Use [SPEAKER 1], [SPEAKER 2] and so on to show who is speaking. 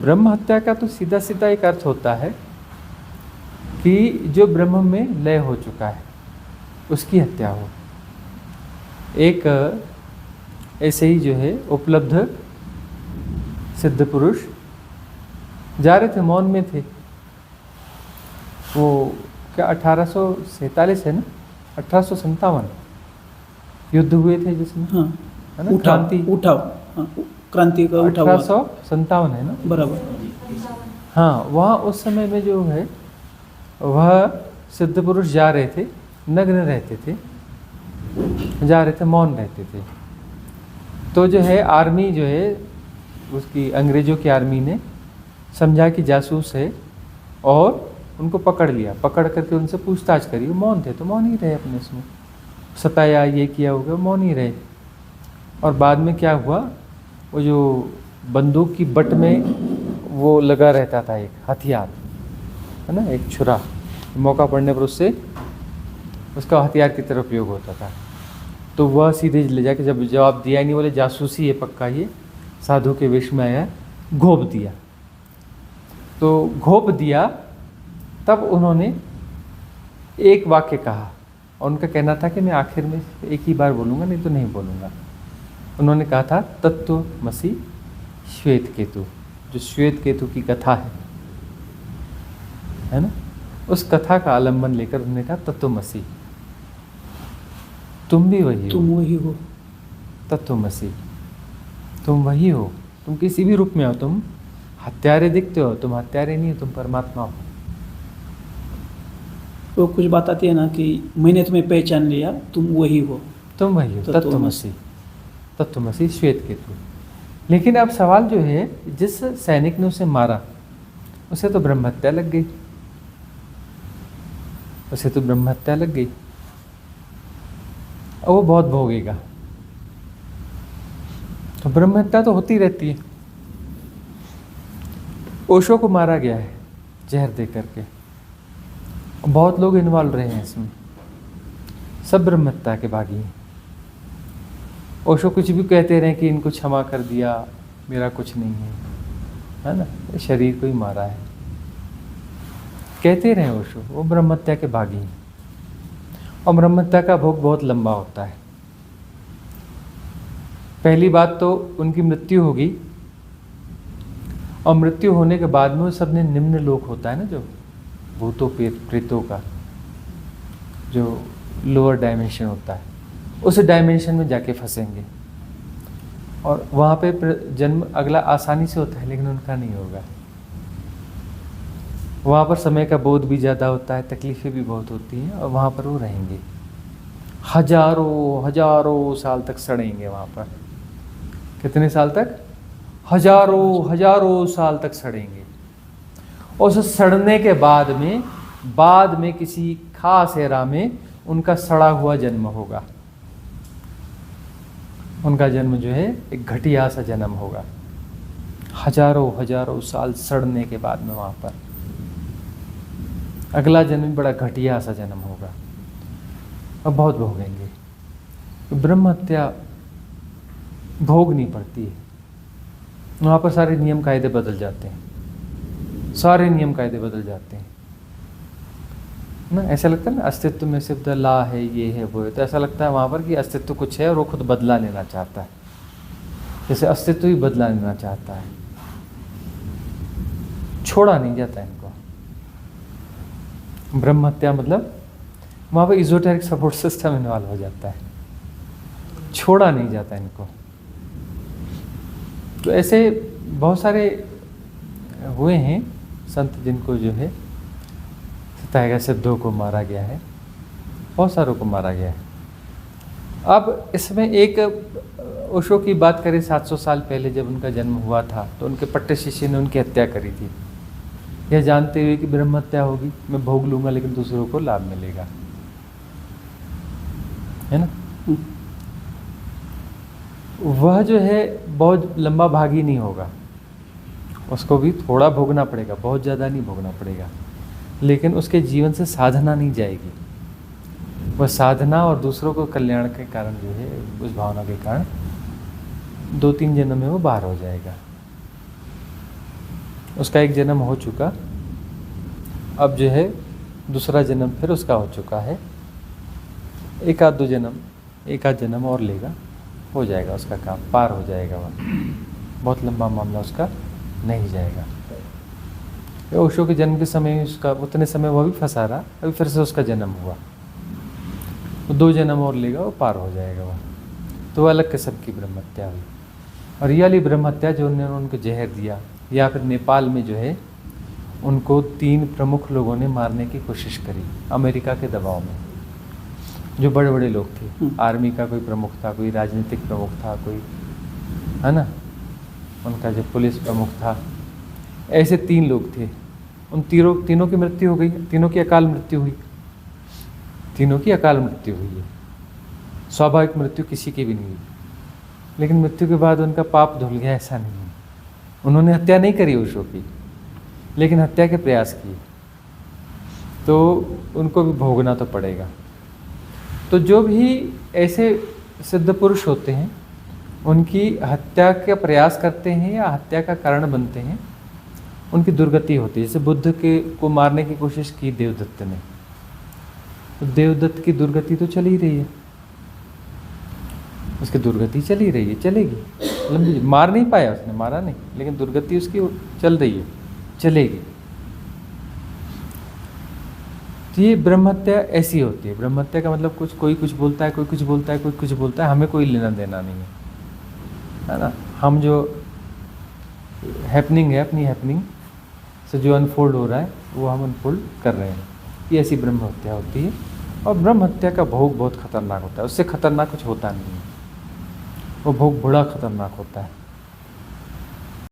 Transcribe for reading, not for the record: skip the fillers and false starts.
[SPEAKER 1] ब्रह्म हत्या का तो सीधा सीधा एक अर्थ होता है कि जो ब्रह्म में लय हो चुका है उसकी हत्या हो। एक ऐसे ही जो है उपलब्ध सिद्ध पुरुष जा रहे थे, मौन में थे। वो क्या 1847 है ना, 1857 युद्ध हुए थे जिसमें,
[SPEAKER 2] हाँ,
[SPEAKER 1] है ना, क्रांति
[SPEAKER 2] उठाव, हाँ, क्रांति का उठाव
[SPEAKER 1] 1857 है ना,
[SPEAKER 2] बराबर।
[SPEAKER 1] हाँ। वहाँ उस समय में जो है वह सिद्ध पुरुष जा रहे थे, नग्न रहते थे, जा रहे थे, मौन रहते थे। तो जो है आर्मी जो है उसकी, अंग्रेज़ों की आर्मी ने समझा कि जासूस है और उनको पकड़ लिया। पकड़ करके उनसे पूछताछ करी। वो मौन थे तो मौन ही रहे, अपने उसमें सताया, ये किया होगा, मौन ही रहे। और बाद में क्या हुआ, वो जो बंदूक की बट में वो लगा रहता था एक हथियार, है ना, एक छुरा, मौका पड़ने पर उससे उसका हथियार की तरह उपयोग होता था। तो वह सीधे ले जाके, जब जवाब दिया ही नहीं, बोले जासूसी है पक्का, ये साधु के वेश में आया, घोप दिया। तो घोप दिया तब उन्होंने एक वाक्य कहा और उनका कहना था कि मैं आखिर में एक ही बार बोलूँगा, नहीं तो नहीं बोलूँगा। उन्होंने कहा था तत्वमसि श्वेत केतु, जो श्वेत केतु की कथा है ना, उस कथा का आलम्बन लेकर उन्होंने कहा तत्वमसि, तुम भी वही हो,
[SPEAKER 2] तुम वही हो,
[SPEAKER 1] तत्वमसि, तुम वही हो। तुम किसी भी रूप में हो, तुम हत्यारे दिखते हो, तुम हत्यारे नहीं हो, तुम परमात्मा हो।
[SPEAKER 2] वो कुछ बात आती है ना कि मैंने तुम्हें पहचान लिया, तुम वही हो,
[SPEAKER 1] तुम वही हो, तत्वमसि, तत्वमसि श्वेत केतु। लेकिन अब सवाल जो है, जिस सैनिक ने उसे मारा उसे तो ब्रह्म हत्या लग गई, उसे तो ब्रह्म हत्या लग गई। और वो बहुत भोगेगा। तो ब्रह्म हत्या तो होती रहती है। ओशो को मारा गया है जहर दे करके, बहुत लोग इन्वॉल्व रहे हैं इसमें, सब ब्रह्म हत्या के भागी हैं। ओशो कुछ भी कहते रहे कि इनको क्षमा कर दिया, मेरा कुछ नहीं है ना, शरीर को ही मारा है, कहते रहे ओशो, वो ब्रह्म हत्या के भागी हैं। और ब्रह्म हत्या का भोग बहुत लंबा होता है। पहली बात तो उनकी मृत्यु होगी, और मृत्यु होने के बाद में सबने निम्न लोक होता है ना, जो भूतों प्रेतों का जो लोअर डायमेंशन होता है, उस डायमेंशन में जाके फंसेंगे। और वहाँ पे जन्म अगला आसानी से होता है, लेकिन उनका नहीं होगा। वहाँ पर समय का बोध भी ज़्यादा होता है, तकलीफ़ें भी बहुत होती हैं, और वहाँ पर वो रहेंगे हजारों हजारों साल तक सड़ेंगे वहाँ पर। कितने साल तक? हजारों हजारों साल तक सड़ेंगे। और उस सड़ने के बाद में किसी खास एरा में उनका सड़ा हुआ जन्म होगा। उनका जन्म जो है एक घटिया सा जन्म होगा, हजारों हजारों साल सड़ने के बाद में वहाँ पर अगला जन्म बड़ा घटिया सा जन्म होगा, और बहुत भोगेंगे। तो ब्रह्म हत्या भोग नहीं पड़ती है, वहाँ पर सारे नियम कायदे बदल जाते हैं, सारे नियम कायदे बदल जाते हैं ना। ऐसा लगता है ना, अस्तित्व में सिर्फ ला है, ये है, वो है, तो ऐसा लगता है वहाँ पर कि अस्तित्व कुछ है और वो खुद बदला लेना चाहता है, जैसे अस्तित्व ही बदला लेना चाहता है। छोड़ा नहीं जाता इनको। ब्रह्म हत्या मतलब वहाँ पर इजोटेरिक सपोर्ट सिस्टम इन्वॉल्व हो जाता है, छोड़ा नहीं जाता इनको। तो ऐसे बहुत सारे हुए हैं संत जिनको जो है सताया, सिद्धों को मारा गया है, बहुत सारों को मारा गया है। अब इसमें एक ओशो की बात करें, 700 साल पहले जब उनका जन्म हुआ था, तो उनके पट्टे शिष्य ने उनकी हत्या करी थी, यह जानते हुए कि ब्रह्म हत्या होगी, मैं भोग लूँगा लेकिन दूसरों को लाभ मिलेगा, है ना। वह जो है बहुत लंबा भागी नहीं होगा, उसको भी थोड़ा भोगना पड़ेगा, बहुत ज़्यादा नहीं भोगना पड़ेगा, लेकिन उसके जीवन से साधना नहीं जाएगी। वह साधना और दूसरों को कल्याण के कारण जो है, उस भावना के कारण 2-3 जन्म में वो बाहर हो जाएगा। उसका एक जन्म हो चुका, अब जो है दूसरा जन्म फिर उसका हो चुका है, एक आध जन्म और लेगा, हो जाएगा उसका काम, पार हो जाएगा वह, बहुत लंबा मामला उसका नहीं जाएगा। ओशो के जन्म के समय उसका उतने समय वह भी फंसा रहा, अभी फिर से उसका जन्म हुआ, वो 2 जन्म और लेगा, वो पार हो जाएगा वह। तो अलग किस्म की ब्रह्म हत्या हुई। और ये वाली ब्रह्म हत्या जो उन्होंने उनको जहर दिया, या फिर नेपाल में जो है उनको 3 प्रमुख लोगों ने मारने की कोशिश करी अमेरिका के दबाव में, जो बड़े बड़े लोग थे। आर्मी का कोई प्रमुख था, कोई राजनीतिक प्रमुख था, कोई है ना, उनका जो पुलिस प्रमुख था, ऐसे 3 लोग थे। उन तीनों की मृत्यु हो गई, तीनों की अकाल मृत्यु हुई, तीनों की अकाल मृत्यु हुई है। स्वाभाविक मृत्यु किसी की भी नहीं हुई, लेकिन मृत्यु के बाद उनका पाप धुल गया, ऐसा नहीं है। उन्होंने हत्या नहीं करी ओशो की, लेकिन हत्या के प्रयास किए, तो उनको भी भोगना तो पड़ेगा। तो जो भी ऐसे सिद्ध पुरुष होते हैं, उनकी हत्या का प्रयास करते हैं या हत्या का कारण बनते हैं, उनकी दुर्गति होती है। जैसे बुद्ध को मारने की कोशिश की देवदत्त ने, तो देवदत्त की दुर्गति तो चल ही रही है, उसकी दुर्गति चल ही रही है, चलेगी लंबी, मार नहीं पाया उसने, मारा नहीं, लेकिन दुर्गति उसकी चल रही है, चलेगी। तो ये ब्रह्म हत्या ऐसी होती है। ब्रह्म हत्या का मतलब कोई कुछ बोलता है, कोई कुछ बोलता है, कोई कुछ बोलता है, हमें कोई लेना देना नहीं है ना। हम जो हैपनिंग है, अपनी हैपनिंग से जो अनफोल्ड हो रहा है वो हम अनफोल्ड कर रहे हैं, ये ऐसी ब्रह्म हत्या होती है। और ब्रह्म हत्या का भोग बहुत खतरनाक होता है, उससे खतरनाक कुछ होता नहीं है, वो भोग बड़ा खतरनाक होता है।